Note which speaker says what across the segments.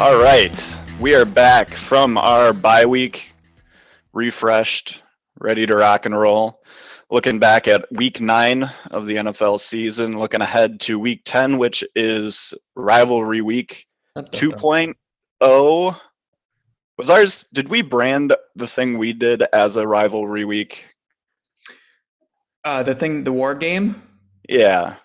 Speaker 1: All right, we are back from our bye week, refreshed, ready to rock and roll. Looking back at week 9 of the NFL season, looking ahead to week 10, which is rivalry week
Speaker 2: Dun, dun, dun.
Speaker 1: 2.0. Was ours, did we brand the thing we did as a rivalry week?
Speaker 2: The war game.
Speaker 1: Yeah,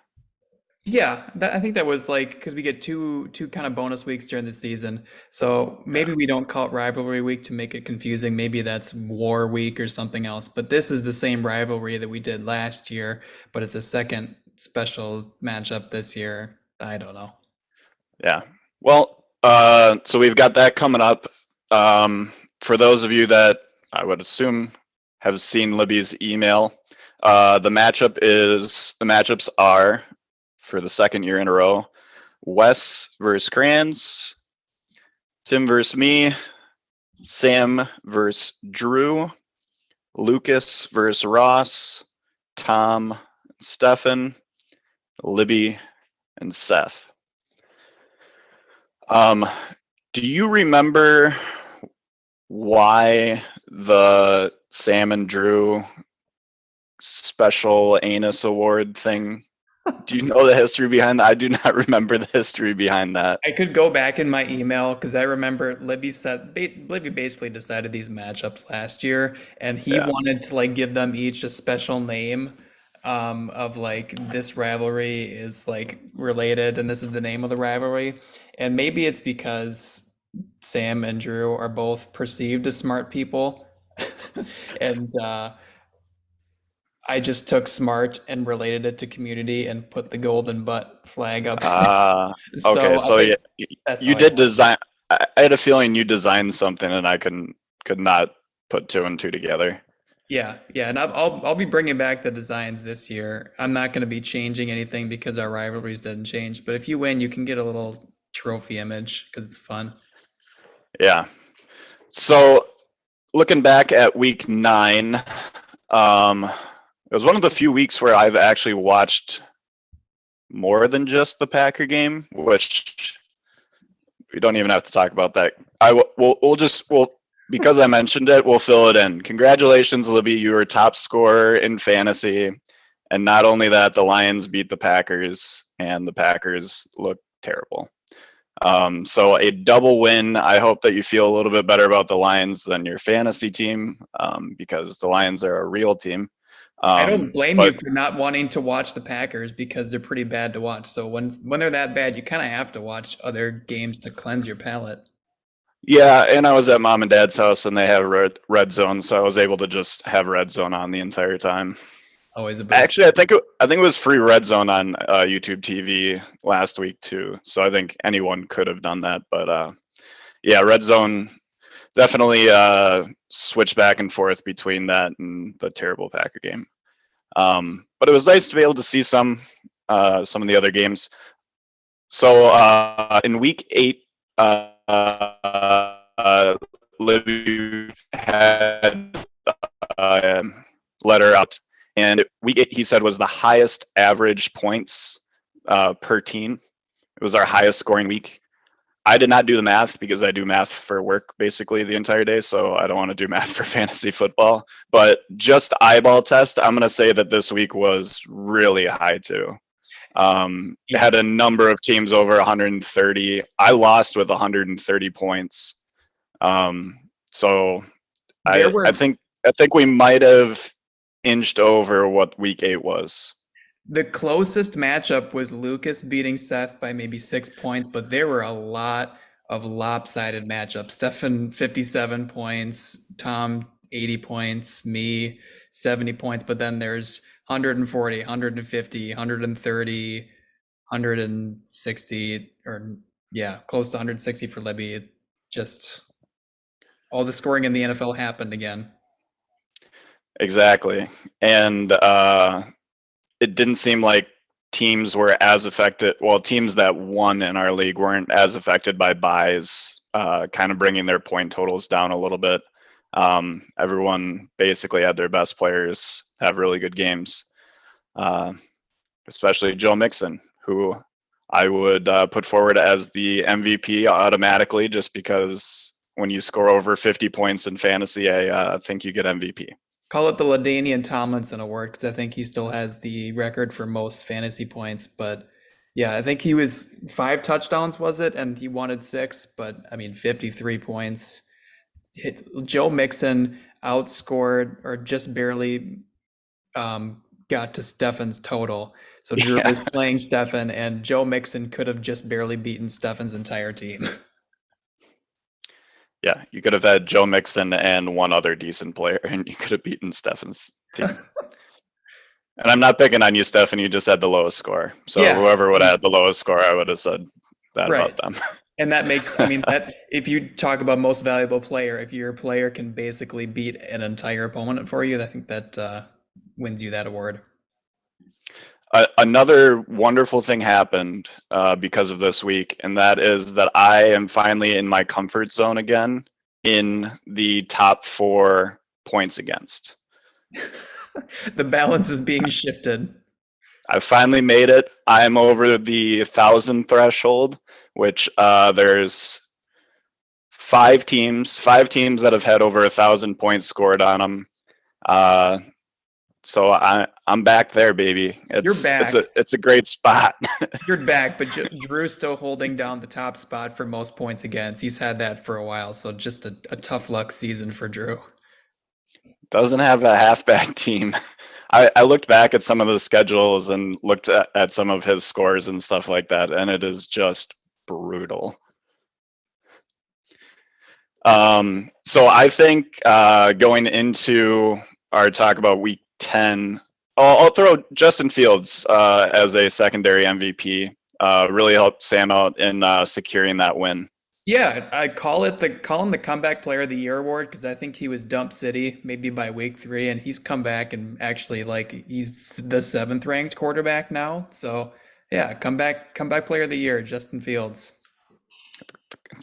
Speaker 2: Yeah, I think that was like because we get two kind of bonus weeks during the season. So
Speaker 1: yeah,
Speaker 2: maybe we don't call it rivalry week to make it confusing. Maybe that's war week or something else. But this is the same rivalry that we did last year, but it's a second special matchup this year. I don't know.
Speaker 1: yeah. Well, so we've got that coming up. For those of you that I would assume have seen Libby's email, the matchups are for the second year in a row: Wes versus Kranz, Tim versus me, Sam versus Drew, Lucas versus Ross, Tom, Stefan, Libby, and Seth. Do you remember why the Sam and Drew special anus award thing? Do you know the history behind that? I do not remember the history behind that.
Speaker 2: I could go back in my email because I remember Libby basically decided these matchups last year, and he
Speaker 1: Yeah.
Speaker 2: wanted to like give them each a special name, of like this rivalry is like related, and this is the name of the rivalry, and maybe it's because Sam and Drew are both perceived as smart people, and I just took smart and related it to community and put the golden butt flag up.
Speaker 1: Uh, okay,
Speaker 2: So I
Speaker 1: so
Speaker 2: think
Speaker 1: yeah,
Speaker 2: that's
Speaker 1: you
Speaker 2: how I
Speaker 1: did
Speaker 2: got.
Speaker 1: design. I had a feeling you designed something, and I could not put two and two together.
Speaker 2: Yeah, yeah, and I'll be bringing back the designs this year. I'm not going to be changing anything because our rivalries didn't change. But if you win, you can get a little trophy image because it's fun.
Speaker 1: Yeah. So looking back at week 9, it was one of the few weeks where I've actually watched more than just the Packer game, which we don't even have to talk about that. We'll because I mentioned it, we'll fill it in. Congratulations, Libby, you were top scorer in fantasy, and not only that, the Lions beat the Packers, and the Packers look terrible. So a double win. I hope that you feel a little bit better about the Lions than your fantasy team, because the Lions are a real team.
Speaker 2: I don't blame you
Speaker 1: But
Speaker 2: for not wanting to watch the Packers because they're pretty bad to watch. So when they're that bad, you kind of have to watch other games to cleanse your palate.
Speaker 1: yeah, and I was at mom and dad's house, and they have red zone, so I was able to just have red zone on the entire time.
Speaker 2: Always a boost.
Speaker 1: Actually, I think it was free red zone on YouTube TV last week too. So I think anyone could have done that, but yeah, red zone definitely switched back and forth between that and the terrible Packer game. But it was nice to be able to see some of the other games. So in week 8, Libby had a letter out, and week 8 he said was the highest average points per team. It was our highest scoring week. I did not do the math because I do math for work basically the entire day, so I don't want to do math for fantasy football. But just eyeball test, I'm going to say that this week was really high too.
Speaker 2: Yeah,
Speaker 1: Had a number of teams over 130. I lost with 130 points. So
Speaker 2: there
Speaker 1: I
Speaker 2: were
Speaker 1: think we might have inched over what week 8 was.
Speaker 2: the closest matchup was Lucas beating Seth by maybe 6 points, but there were a lot of lopsided matchups. Stefan 57 points, Tom 80 points, me 70 points, but then there's 140, 150, 130, 160, or yeah, close to 160 for Libby. It just all the scoring in the NFL happened again.
Speaker 1: Exactly. And it didn't seem like teams were as affected. Well, teams that won in our league weren't as affected by buys, kind of bringing their point totals down a little bit. Everyone basically had their best players have really good games, uh, especially Joe Mixon, who I would put forward as the MVP automatically, just because when you score over 50 points in fantasy, I think you get MVP.
Speaker 2: Call it the LaDainian Tomlinson Award because I think he still has the record for most fantasy points. But yeah, I think he was 5 touchdowns, was it? And he wanted 6, but I mean, 53 points. Joe Mixon outscored or just barely got to Stefan's total. So Drew was
Speaker 1: Yeah,
Speaker 2: playing Stefan, and Joe Mixon could have just barely beaten Stefan's entire team.
Speaker 1: yeah. You could have had Joe Mixon and one other decent player, and you could have beaten Stefan's team. And I'm not picking on you, Stefan. You just had the lowest score. So
Speaker 2: Yeah,
Speaker 1: whoever would have had the lowest score, I would have said that
Speaker 2: right.
Speaker 1: about them.
Speaker 2: And that makes, I mean, that if you talk about most valuable player, if your player can basically beat an entire opponent for you, I think that wins you that award.
Speaker 1: Another wonderful thing happened because of this week, and that is that I am finally in my comfort zone again in the top 4 points against.
Speaker 2: The balance is being shifted.
Speaker 1: I finally made it. I'm over the 1,000 threshold, which there's 5 teams that have had over 1,000 points scored on them. So I'm back there, baby.
Speaker 2: You're back.
Speaker 1: It's a great spot.
Speaker 2: You're back, but Drew's still holding down the top spot for most points against. He's had that for a while, so just a tough luck season for Drew.
Speaker 1: Doesn't have a halfback team. I looked back at some of the schedules and looked at some of his scores and stuff like that, and it is just brutal. So I think going into our talk about week 10, I'll throw Justin Fields as a secondary MVP. Really helped Sam out in securing that win.
Speaker 2: Yeah, I call him the comeback player of the year award because I think he was dump city maybe by week 3, and he's come back and actually he's the 7th ranked quarterback now. So yeah, comeback player of the year, Justin Fields.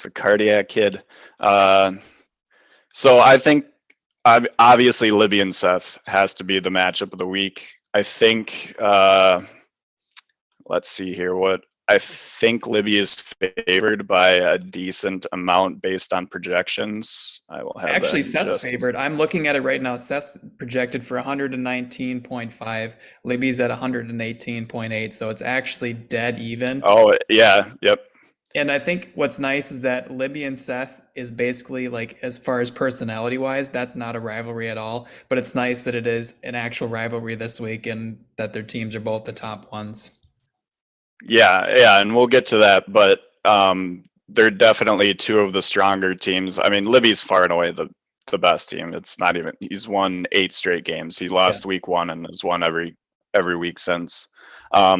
Speaker 1: The cardiac kid. So I think obviously Libby and Seth has to be the matchup of the week. I think let's see here. I think Libby is favored by a decent amount based on projections. I will have
Speaker 2: Actually,
Speaker 1: that
Speaker 2: Seth's favored. I'm looking at it right now. Seth's projected for 119.5. Libby's at 118.8, so it's actually dead even.
Speaker 1: Oh yeah, yep.
Speaker 2: And I think what's nice is that Libby and Seth is basically as far as personality wise, that's not a rivalry at all. But it's nice that it is an actual rivalry this week and that their teams are both the top ones.
Speaker 1: Yeah, and we'll get to that, but they're definitely 2 of the stronger teams. I mean, Libby's far and away the best team. It's not even. He's won 8 straight games. He lost week 1 and has won every week since. I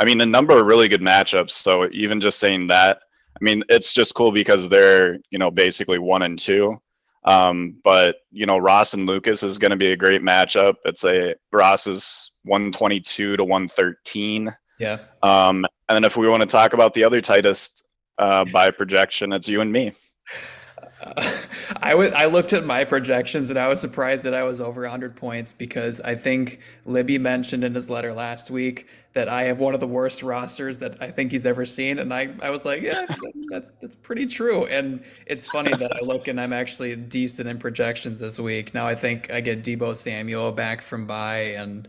Speaker 1: mean, a number of really good matchups. So even just saying that, I mean, it's just cool because they're basically 1 and 2. But Ross and Lucas is going to be a great matchup. Ross is 122 to 113.
Speaker 2: Yeah.
Speaker 1: And then if we want to talk about the other tightest by projection, it's you and me.
Speaker 2: I looked at my projections and I was surprised that I was over 100 points because I think Libby mentioned in his letter last week that I have one of the worst rosters that I think he's ever seen, and I was like, yeah, that's pretty true. And it's funny that I look and I'm actually decent in projections this week. Now I think I get Deebo Samuel back from bye, and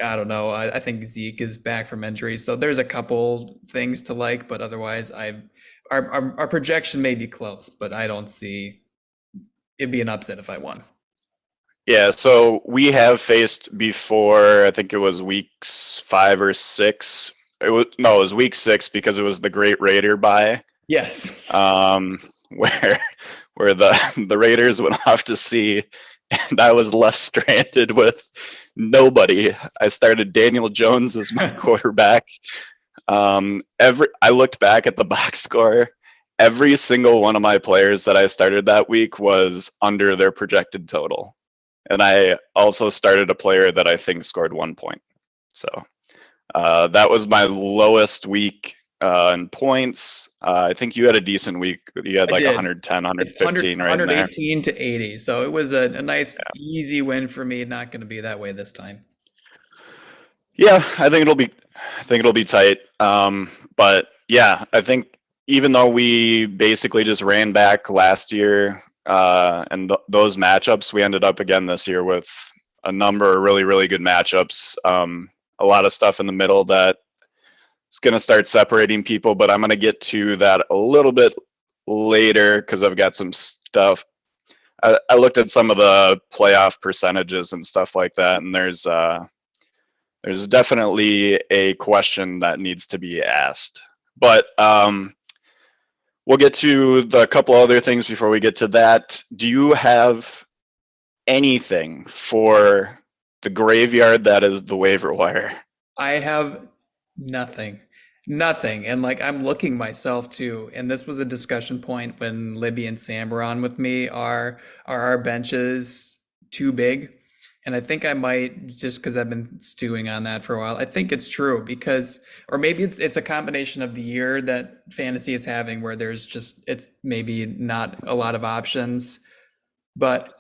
Speaker 2: I don't know. I think Zeke is back from injury, so there's a couple things to like, but otherwise, our projection may be close, but I don't see it'd be an upset if I won.
Speaker 1: Yeah, so we have faced before. I think it was weeks 5 or 6. It was week 6 because it was the Great Raider bye.
Speaker 2: Yes.
Speaker 1: Where the Raiders went off to sea, and I was left stranded with nobody. I started Daniel Jones as my quarterback. I looked back at the box score. Every single one of my players that I started that week was under their projected total. And I also started a player that I think scored 1 point. So that was my lowest week in points. I think you had a decent week. You had 110, 115 right
Speaker 2: 118 to 80. So it was a nice, easy win for me. Not going to be that way this time.
Speaker 1: Yeah, I think it'll be I think it'll be tight. But yeah, I think even though we basically just ran back last year and those matchups, we ended up again this year with a number of really, really good matchups. A lot of stuff in the middle that is going to start separating people, but I'm going to get to that a little bit later because I've got some stuff. I looked at some of the playoff percentages and stuff like that, and there's definitely a question that needs to be asked. But we'll get to the couple other things before we get to that. Do you have anything for the graveyard that is the waiver wire?
Speaker 2: I have nothing. Nothing. And like I'm looking myself too. And this was a discussion point when Libby and Sam were on with me. Are our benches too big? And I think I might, just because I've been stewing on that for a while. I think it's true because, or maybe it's a combination of the year that fantasy is having where it's maybe not a lot of options. But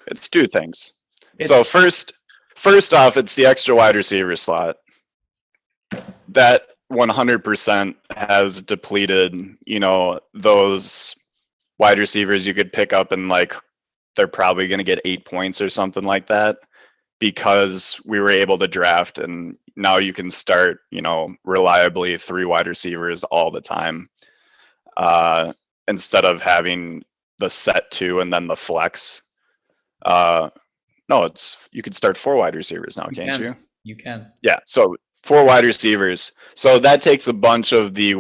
Speaker 1: It's two things.
Speaker 2: it's
Speaker 1: So first off, it's the extra wide receiver slot. That 100% has depleted, those wide receivers you could pick up and like they're probably going to get 8 points or something like that because we were able to draft and now you can start, reliably 3 wide receivers all the time instead of having the set 2 and then the flex. No, you could start 4 wide receivers now, can't you?
Speaker 2: You can.
Speaker 1: Yeah, so 4 wide receivers. So that takes a bunch of the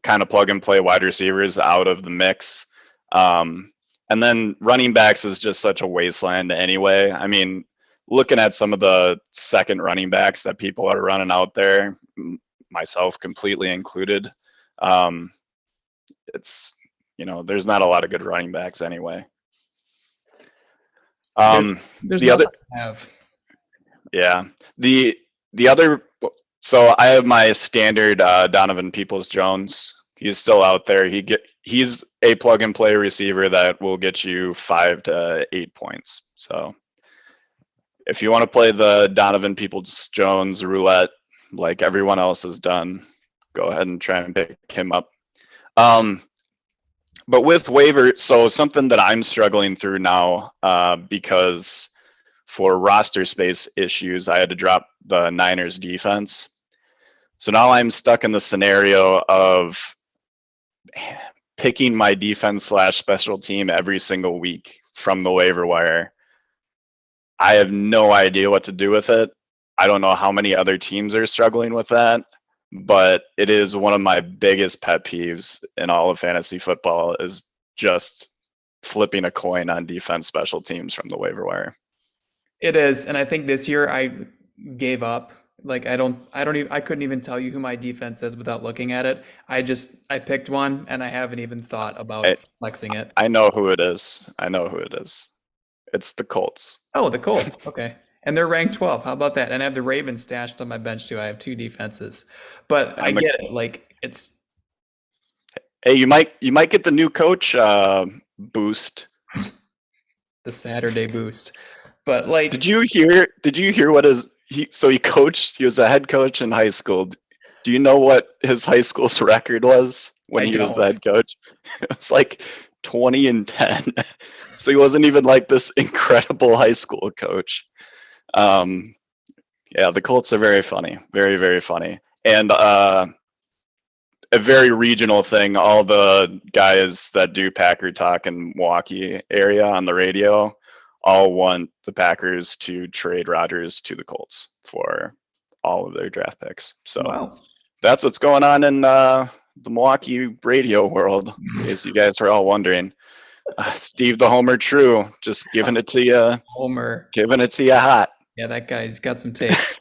Speaker 1: kind of plug and play wide receivers out of the mix. And then running backs is just such a wasteland anyway. I mean, looking at some of the second running backs that people are running out there, myself completely included, it's, there's not a lot of good running backs anyway.
Speaker 2: There's
Speaker 1: the other,
Speaker 2: I have.
Speaker 1: Yeah, the other. So I have my standard Donovan Peoples-Jones. He's still out there. He's a plug and play receiver that will get you 5 to 8 points. So if you want to play the Donovan Peoples-Jones roulette like everyone else has done, go ahead and try and pick him up. But with waiver, so something that I'm struggling through now because for roster space issues, I had to drop the Niners defense. So now I'm stuck in the scenario of picking my defense / special team every single week from the waiver wire. I have no idea what to do with it. I don't know how many other teams are struggling with that, but it is one of my biggest pet peeves in all of fantasy football is just flipping a coin on defense special teams from the waiver wire.
Speaker 2: It is, and I think this year I gave up. Like I couldn't even tell you who my defense is without looking at it. I picked one and I haven't even thought about flexing it.
Speaker 1: I know who it is. It's the Colts.
Speaker 2: Oh, the Colts. Okay. And they're ranked 12. How about that? And I have the Ravens stashed on my bench too. I have 2 defenses. But I get it. Like it's
Speaker 1: Hey, you might get the new coach boost.
Speaker 2: The Saturday boost. But like
Speaker 1: Did you hear what he was a head coach in high school. Do you know what his high school's record was when he was the head coach? It was like 20-10. So he wasn't even like this incredible high school coach. Yeah, the Colts are very funny. Very, very funny. And a very regional thing. All the guys that do Packer talk in Milwaukee area on the radio all want the Packers to trade Rodgers to the Colts for all of their draft picks. So That's what's going on in the Milwaukee radio world, in case you guys are all wondering. Steve the Homer True, just giving it to you.
Speaker 2: Homer.
Speaker 1: Giving it to you hot.
Speaker 2: Yeah, that guy's got some takes.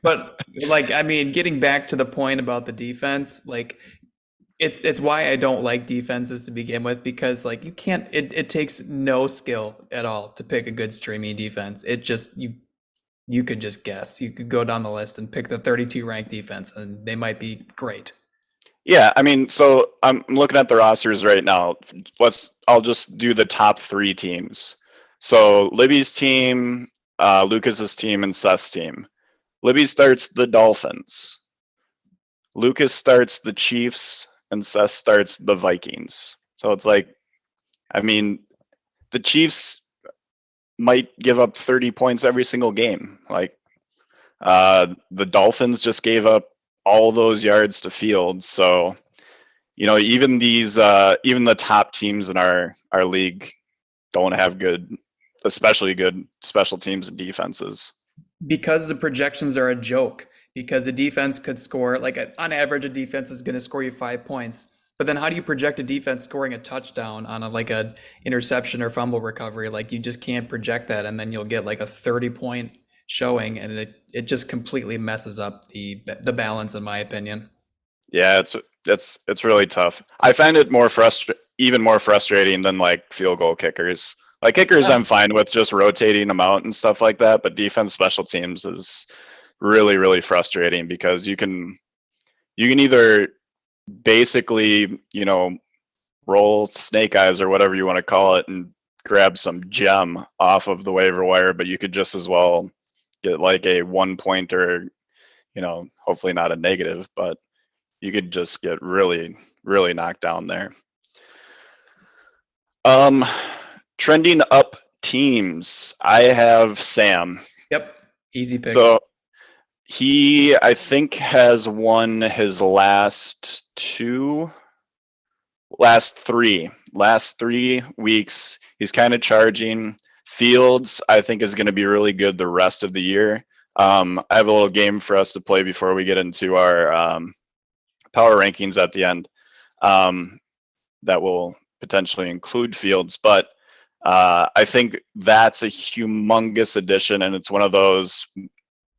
Speaker 2: But like, I mean, getting back to the point about the defense, like it's why I don't like defenses to begin with, because like it takes no skill at all to pick a good streaming defense. It just you could just guess. You could go down the list and pick the 32 ranked defense and they might be great.
Speaker 1: Yeah, I mean, so I'm looking at the rosters right now. I'll just do the top 3 teams. So Libby's team, Lucas's team, and Seth's team. Libby starts the Dolphins. Lucas starts the Chiefs, and Seth starts the Vikings. So it's like, I mean, the Chiefs might give up 30 points every single game. Like, the Dolphins just gave up all those yards to Fields. So, even even the top teams in our league don't have especially good special teams and defenses.
Speaker 2: Because the projections are a joke. Because a defense could score, like on average, a defense is going to score you 5 points. But then how do you project a defense scoring a touchdown on a interception or fumble recovery? Like you just can't project that, and then you'll get like a 30-point showing, and it just completely messes up the balance, in my opinion.
Speaker 1: Yeah, it's really tough. I find it even more frustrating than like field goal kickers. Like kickers, I'm fine with just rotating them out and stuff like that, but defense special teams is really, really frustrating because you can either basically, roll snake eyes or whatever you want to call it and grab some gem off of the waiver wire, but you could just as well get like a 1 point or, hopefully not a negative, but you could just get really, really knocked down there. Trending up teams. I have Sam.
Speaker 2: Yep. Easy pick.
Speaker 1: So he, I think, has won his last three weeks. He's kind of charging. Fields, I think, is going to be really good the rest of the year. I have a little game for us to play before we get into our power rankings at the end. That will potentially include Fields, but I think that's a humongous addition, and it's one of those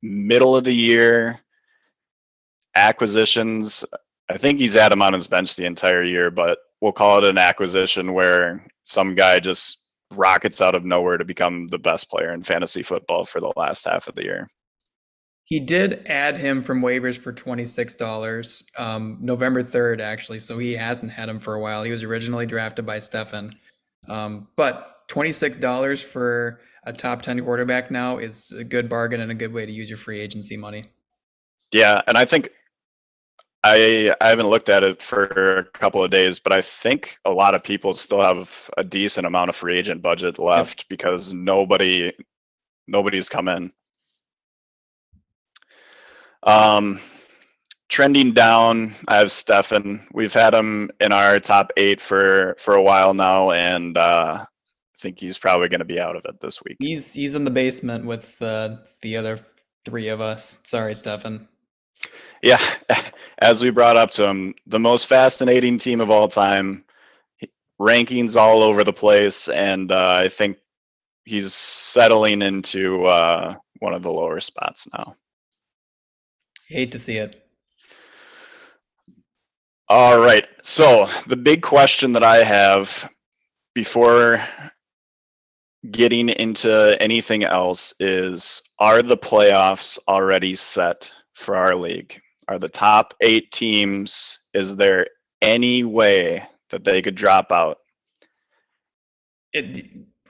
Speaker 1: middle of the year acquisitions. I think he's had him on his bench the entire year, but we'll call it an acquisition where some guy just rockets out of nowhere to become the best player in fantasy football for the last half of the year.
Speaker 2: He did add him from waivers for $26, November 3rd, actually. So he hasn't had him for a while. He was originally drafted by Stefan. But $26 for a top 10 quarterback now is a good bargain and a good way to use your free agency money.
Speaker 1: Yeah, and I think I haven't looked at it for a couple of days, but I think a lot of people still have a decent amount of free agent budget left because nobody's come in. Trending down, I have Stefan. We've had him in our top 8 for a while now, and I think he's probably going to be out of it this week.
Speaker 2: He's in the basement with the other 3 of us. Sorry, Stefan.
Speaker 1: Yeah, as we brought up to him, the most fascinating team of all time, rankings all over the place, and I think he's settling into one of the lower spots now.
Speaker 2: Hate to see it.
Speaker 1: All right, so the big question that I have before getting into anything else is, are the playoffs already set for our league? Are the top 8 teams, is there any way that they could drop out?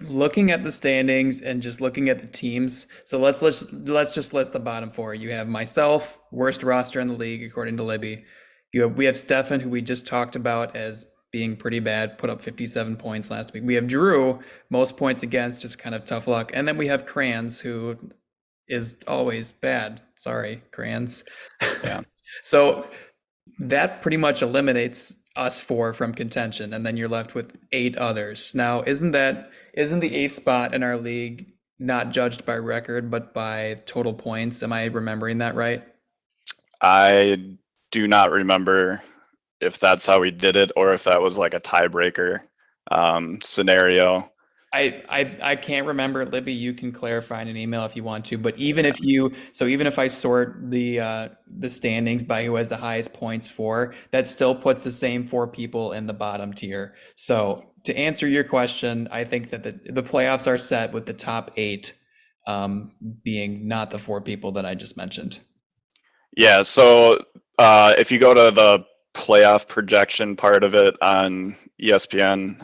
Speaker 2: Looking at the standings and just looking at the teams, so let's just list the bottom 4. You have myself, worst roster in the league according to Libby. We have Stefan, who we just talked about as being pretty bad, put up 57 points last week. We have Drew, most points against, just kind of tough luck. And then we have Kranz, who is always bad. Sorry, Kranz.
Speaker 1: Yeah.
Speaker 2: So that pretty much eliminates us 4 from contention, and then you're left with 8 others. Now, isn't the 8th spot in our league not judged by record, but by total points? Am I remembering that right?
Speaker 1: I do not remember if that's how we did it or if that was like a tiebreaker scenario.
Speaker 2: I can't remember. Libby, you can clarify in an email if you want to. But even if I sort the standings by who has the highest points for, that still puts the same 4 people in the bottom tier. So to answer your question, I think that the playoffs are set with the top 8 being not the 4 people that I just mentioned.
Speaker 1: Yeah. So if you go to the playoff projection part of it on ESPN,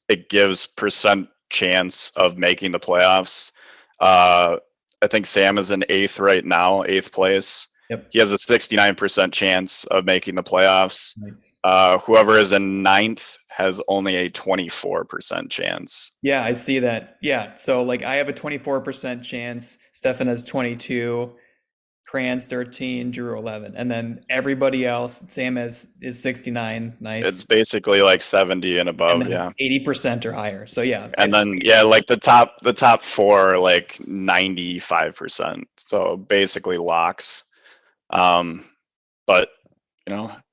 Speaker 1: it gives % chance of making the playoffs. I think Sam is in eighth right now, eighth place.
Speaker 2: Yep.
Speaker 1: He has a 69% chance of making the playoffs.
Speaker 2: Nice.
Speaker 1: Whoever is in ninth has only a 24% chance.
Speaker 2: Yeah, I see that. Yeah. So like I have a 24% chance. Stefan has 22, Kranz 13, Drew 11. And then everybody else, Sam is 69.
Speaker 1: It's
Speaker 2: Nice.
Speaker 1: basically like 70 and
Speaker 2: And
Speaker 1: above,
Speaker 2: then
Speaker 1: yeah.
Speaker 2: 80% or higher. So yeah,
Speaker 1: And then like the top four are like 95%. So basically locks. But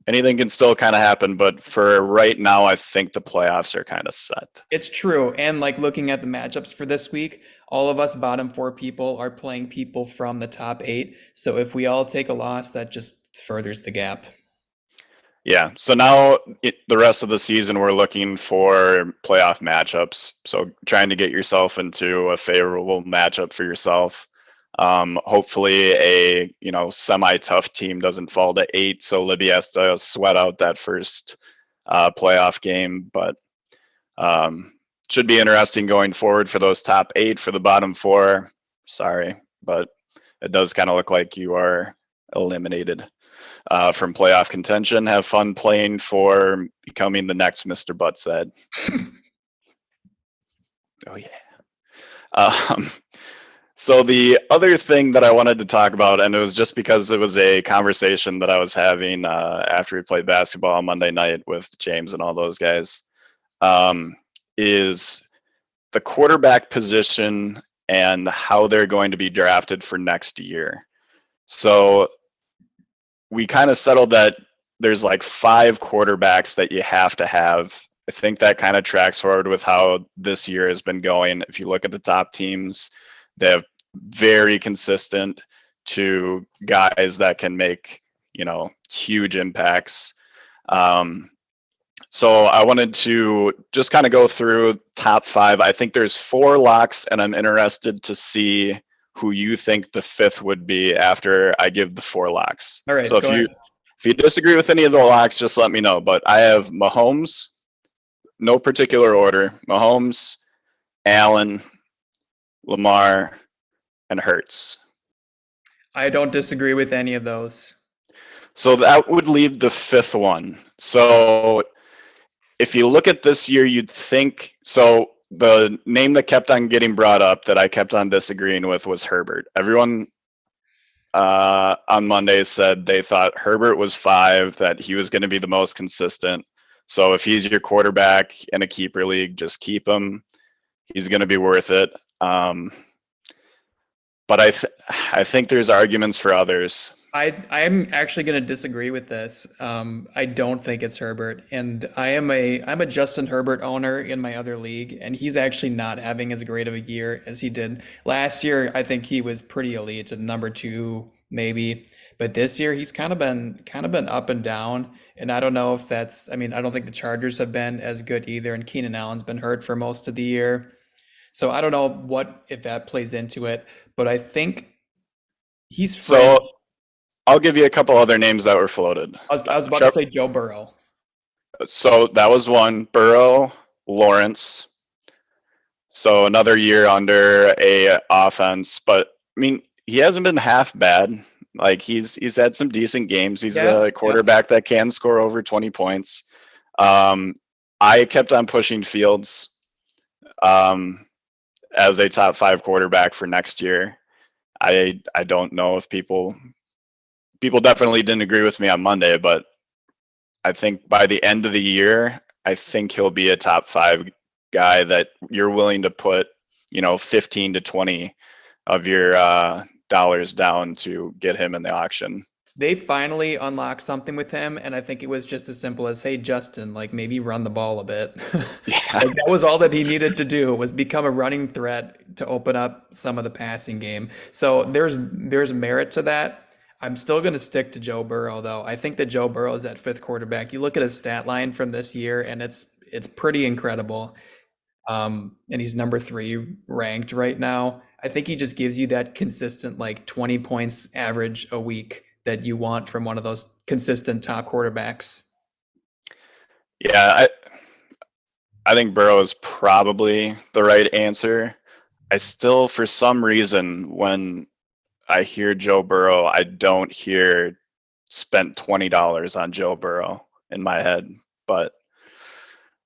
Speaker 1: anything can still kind of happen. But for right now, I think the playoffs are kind of set.
Speaker 2: it's true. And like looking at the matchups for this week, all of us bottom four people are playing people from the top eight. So if we all take a loss, that just furthers the gap.
Speaker 1: Yeah. So now the rest of the season, we're looking for playoff matchups. So trying to get yourself into a favorable matchup for yourself. Hopefully a semi-tough team doesn't fall to 8, so Libby has to sweat out that first playoff game. But should be interesting going forward for those top 8. For the bottom 4, sorry, but it does kind of look like you are eliminated from playoff contention. Have fun playing for becoming the next Mr. Buttshead. Oh yeah. So the other thing that I wanted to talk about, and it was just because it was a conversation that I was having after we played basketball on Monday night with James and all those guys, is the quarterback position and how they're going to be drafted for next year. So we kind of settled that there's like 5 quarterbacks that you have to have. I think that kind of tracks forward with how this year has been going. If you look at the top teams, they have very consistent to guys that can make, huge impacts. So I wanted to just kind of go through top 5. I think there's 4 locks, and I'm interested to see who you think the 5th would be after I give the 4 locks.
Speaker 2: All right.
Speaker 1: So if you disagree with any of the locks, just let me know. But I have Mahomes, no particular order. Mahomes, Allen, Lamar, and Hurts.
Speaker 2: I don't disagree with any of those.
Speaker 1: So that would leave the 5th one. So if you look at this year, you'd think, so the name that kept on getting brought up that I kept on disagreeing with was Herbert. Everyone on Monday said they thought Herbert was 5, that he was going to be the most consistent. So if he's your quarterback in a keeper league, just keep him. He's going to be worth it. But I think there's arguments for others.
Speaker 2: I'm actually going to disagree with this. I don't think it's Herbert, and I'm a Justin Herbert owner in my other league, and he's actually not having as great of a year as he did last year. I think he was pretty elite at number 2 maybe, but this year he's kind of been up and down, and I don't know if that's. I mean, I don't think the Chargers have been as good either, and Keenan Allen's been hurt for most of the year, so I don't know if that plays into it, but I think he's fringe.
Speaker 1: So I'll give you a couple other names that were floated.
Speaker 2: I was about to say Joe Burrow.
Speaker 1: So that was one. Burrow, Lawrence. So another year under a offense, but I mean, he hasn't been half bad. Like he's had some decent games. He's a quarterback that can score over 20 points. I kept on pushing Fields as a top 5 quarterback for next year. I don't know if people definitely didn't agree with me on Monday, but I think by the end of the year, I think he'll be a top 5 guy that you're willing to put, 15 to 20 of your dollars down to get him in the auction.
Speaker 2: They finally unlocked something with him, and I think it was just as simple as, hey, Justin, like maybe run the ball a bit.
Speaker 1: Yeah.
Speaker 2: Like, that was all that he needed to do, was become a running threat to open up some of the passing game. So there's merit to that. I'm still going to stick to Joe Burrow, though. I think that Joe Burrow is that 5th quarterback. You look at his stat line from this year, and it's pretty incredible. And he's number 3 ranked right now. I think he just gives you that consistent, like 20 points average a week that you want from one of those consistent top quarterbacks.
Speaker 1: Yeah, I think Burrow is probably the right answer. I still, for some reason, when I hear Joe Burrow, I don't hear spent $20 on Joe Burrow in my head, but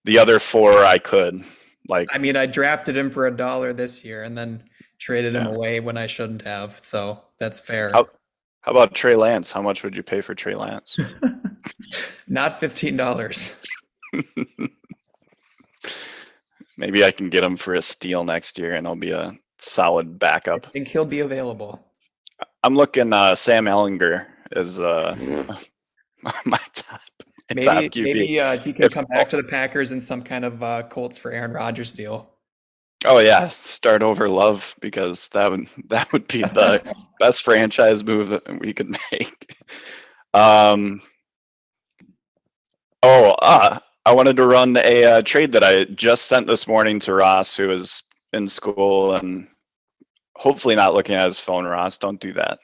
Speaker 1: the other four I could. Like,
Speaker 2: I mean, I drafted him for $1 this year and then traded him
Speaker 1: yeah.
Speaker 2: away when I shouldn't have. So that's fair.
Speaker 1: How about Trey Lance? How much would you pay for Trey Lance?
Speaker 2: Not $15.
Speaker 1: Maybe I can get him for a steal next year, and I'll be a solid backup.
Speaker 2: I think he'll be available.
Speaker 1: I'm looking. Sam Ellinger is my top
Speaker 2: Maybe
Speaker 1: QB.
Speaker 2: he can come back to the Packers in some kind of Colts for Aaron Rodgers deal.
Speaker 1: Oh yeah, start over Love, because that would be the best franchise move that we could make. I wanted to run a trade that I just sent this morning to Ross, who is in school and hopefully not looking at his phone. Ross, don't do that.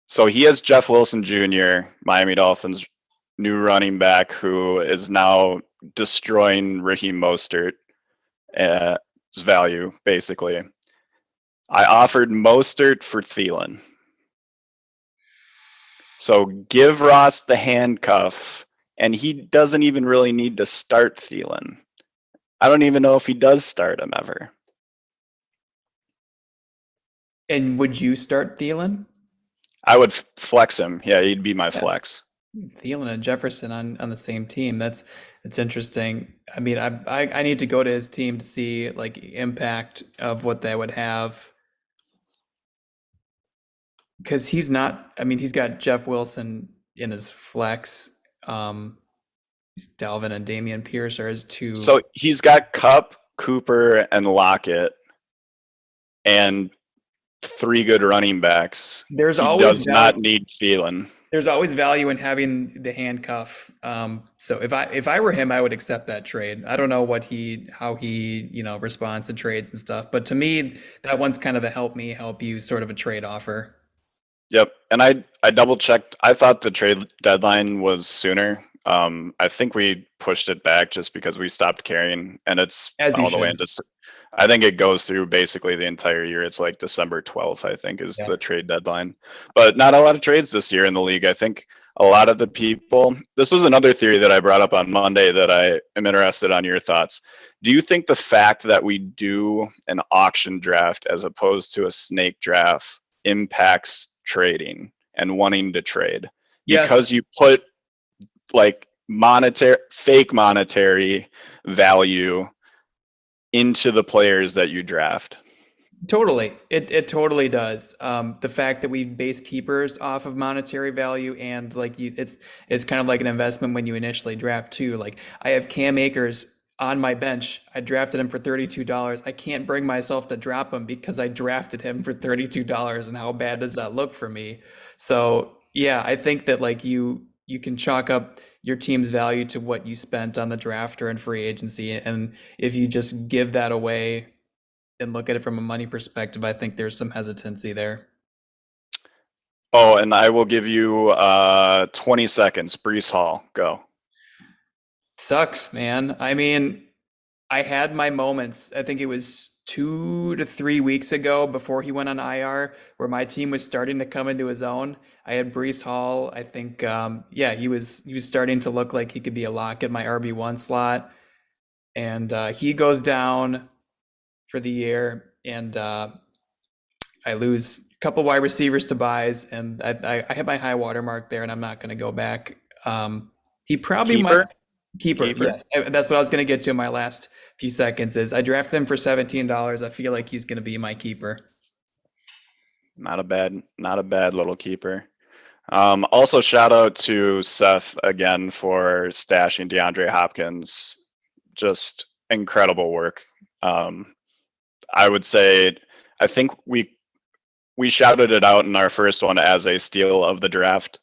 Speaker 1: So he has Jeff Wilson Jr., Miami Dolphins new running back, who is now destroying Ricky Mostert's value, basically. I offered Mostert for Thielen. So give Ross the handcuff, and he doesn't even really need to start Thielen. I don't even know if he does start him ever.
Speaker 2: And would you start Thielen?
Speaker 1: I would flex him. Yeah, he'd be my flex.
Speaker 2: Thielen and Jefferson on the same team. That's interesting. I mean, I need to go to his team to see like impact of what they would have, because he's not. I mean, he's got Jeff Wilson in his flex. Dalvin and Damian Pierce are his two.
Speaker 1: So he's got Kupp, Cooper, and Lockett, and 3 good running backs.
Speaker 2: He
Speaker 1: does not need Thielen.
Speaker 2: There's always value in having the handcuff. So if I were him, I would accept that trade. I don't know how he responds to trades and stuff, but to me, that one's kind of a help me, help you sort of a trade offer.
Speaker 1: Yep, and I double checked. I thought the trade deadline was sooner. I think we pushed it back just because we stopped caring, and it's all the way into. I think it goes through basically the entire year. It's like December 12th, I think, is the trade deadline. But not a lot of trades this year in the league. I think a lot of the people. This was another theory that I brought up on Monday that I am interested on your thoughts. Do you think the fact that we do an auction draft as opposed to a snake draft impacts trading and wanting to trade?
Speaker 2: Yes.
Speaker 1: Because you put like fake monetary value into the players that you draft.
Speaker 2: Totally. It totally does. The fact that we base keepers off of monetary value, and like it's kind of like an investment when you initially draft too. Like I have Cam Akers on my bench. I drafted him for $32. I can't bring myself to drop him because I drafted him for $32, and how bad does that look for me? So yeah, I think that like you can chalk up your team's value to what you spent on the draft or in free agency. And if you just give that away and look at it from a money perspective, I think there's some hesitancy there.
Speaker 1: Oh, and I will give you 20 seconds. Breece Hall, go.
Speaker 2: Sucks, man. I mean, I had my moments. I think it was 2 to 3 weeks ago before he went on IR, where my team was starting to come into his own. I had Breece Hall. I think, he was starting to look like he could be a lock in my RB1 slot, and he goes down for the year, and I lose a couple wide receivers to buys, and I hit my high water mark there, and I'm not going to go back. He probably might. Keeper, yes. That's what I was going to get to in my last few seconds. Is I drafted him for $17. I feel like he's going to be my keeper.
Speaker 1: Not a bad little keeper. Also, shout out to Seth again for stashing DeAndre Hopkins. Just incredible work. I would say, I think we shouted it out in our first one as a steal of the draft.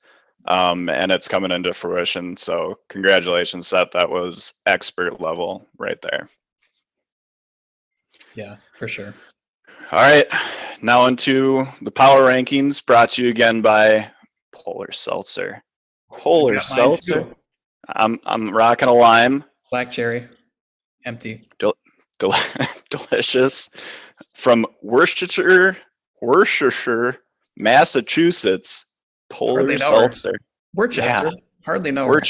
Speaker 1: And it's coming into fruition. So congratulations, Seth. That was expert level right there.
Speaker 2: Yeah, for sure.
Speaker 1: All right. Now into the power rankings, brought to you again by Polar Seltzer. Polar Seltzer. I'm rocking a lime.
Speaker 2: Black cherry. Empty.
Speaker 1: delicious from Worcestershire, Massachusetts. Polar
Speaker 2: Hardly know her.
Speaker 1: seltzer.
Speaker 2: Worcester.
Speaker 1: Yeah,
Speaker 2: Hardly know her.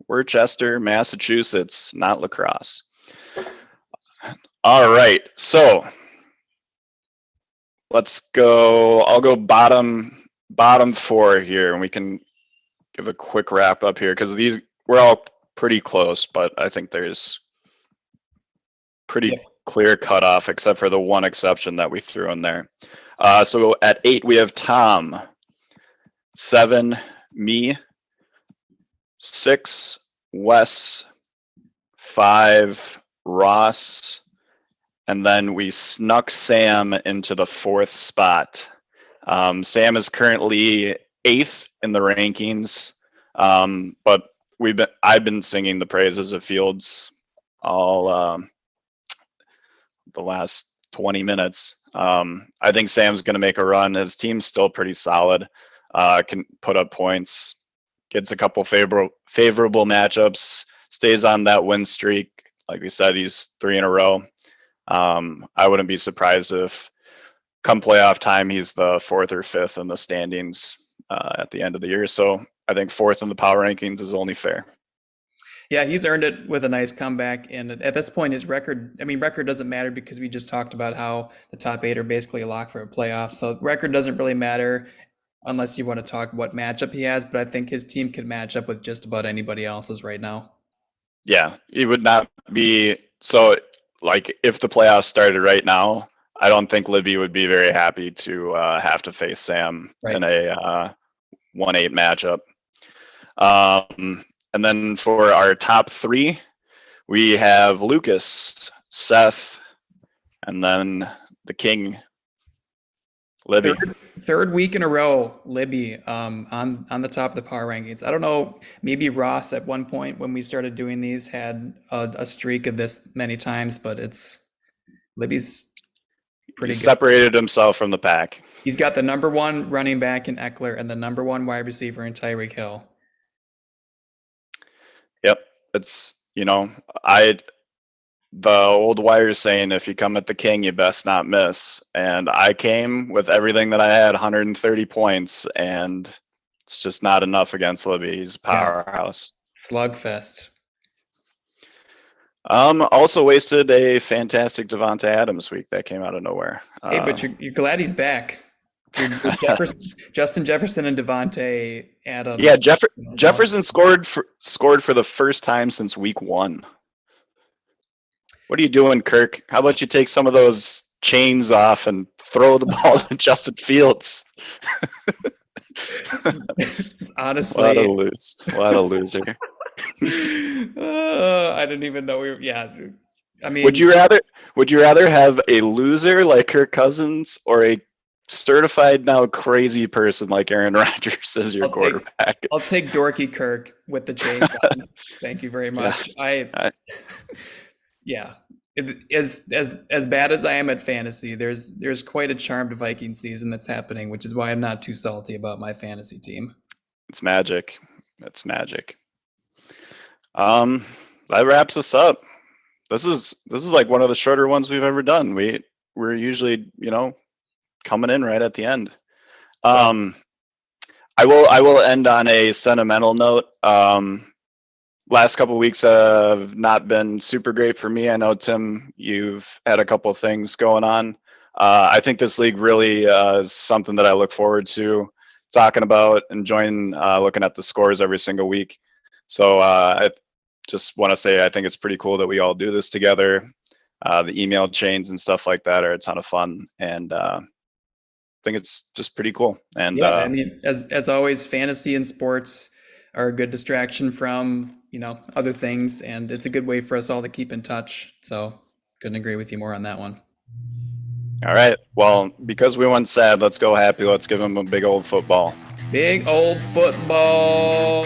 Speaker 1: Worcester, Massachusetts, not lacrosse. All right, so let's go. I'll go bottom four here, and we can give a quick wrap up here because we're all pretty close, but I think there's pretty clear cutoff except for the one exception that we threw in there. So at 8 we have Tom, 7 me, 6 Wes, 5 Ross, and then we snuck Sam into the 4th spot. Sam is currently 8th in the rankings, but I've been singing the praises of Fields all the last 20 minutes. I think Sam's going to make a run. His team's still pretty solid, can put up points, gets a couple favorable matchups, stays on that win streak. Like we said, he's 3 in a row. I wouldn't be surprised if come playoff time, he's the 4th or 5th in the standings at the end of the year. So I think 4th in the power rankings is only fair.
Speaker 2: Yeah, he's earned it with a nice comeback. And at this point, his record doesn't matter because we just talked about how the top 8 are basically a lock for a playoff. So record doesn't really matter unless you want to talk what matchup he has. But I think his team could match up with just about anybody else's right now.
Speaker 1: Yeah, it would not be so. Like if the playoffs started right now, I don't think Libby would be very happy to have to face Sam in a 1-8 matchup. And then for our top 3, we have Lucas, Seth, and then the King, Libby.
Speaker 2: Third week in a row, Libby on the top of the power rankings. I don't know, maybe Ross at one point when we started doing these had a streak of this many times, but Libby's pretty good.
Speaker 1: Separated himself from the pack.
Speaker 2: He's got the number 1 running back in Eckler and the number 1 wide receiver in Tyreek Hill.
Speaker 1: Yep, it's the old wire saying, if you come at the King, you best not miss. And I came with everything that I had, 130 points, and it's just not enough against Libby. He's a powerhouse.
Speaker 2: Slugfest.
Speaker 1: Also wasted a fantastic Devonta Adams week that came out of nowhere.
Speaker 2: Hey, but you're glad he's back. Justin Jefferson and Devontae Adams.
Speaker 1: Yeah, Jefferson scored for the first time since week 1. What are you doing, Kirk? How about you take some of those chains off and throw the ball to Justin Fields?
Speaker 2: Honestly,
Speaker 1: what a loser.
Speaker 2: I didn't even know we were. Yeah, I mean,
Speaker 1: would you rather have a loser like Kirk Cousins or a certified now crazy person like Aaron Rodgers as your quarterback?
Speaker 2: I'll take dorky Kirk with the chains on. Thank you very much. Yeah. As bad as I am at fantasy, there's quite a charmed Viking season that's happening, which is why I'm not too salty about my fantasy team.
Speaker 1: It's magic. It's magic. That wraps us up. This is like one of the shorter ones we've ever done. We're usually, coming in right at the end. I will end on a sentimental note. Last couple of weeks have not been super great for me. I know, Tim, you've had a couple of things going on. I think this league really is something that I look forward to talking about, enjoying looking at the scores every single week. So I just want to say I think it's pretty cool that we all do this together. The email chains and stuff like that are a ton of fun, and I think it's just pretty cool. And
Speaker 2: yeah, I mean, as always, fantasy and sports are a good distraction from other things, and it's a good way for us all to keep in touch. So couldn't agree with you more on that one.
Speaker 1: All right, well, because we went sad, let's go happy. Let's give him a big old football.
Speaker 2: Big old football.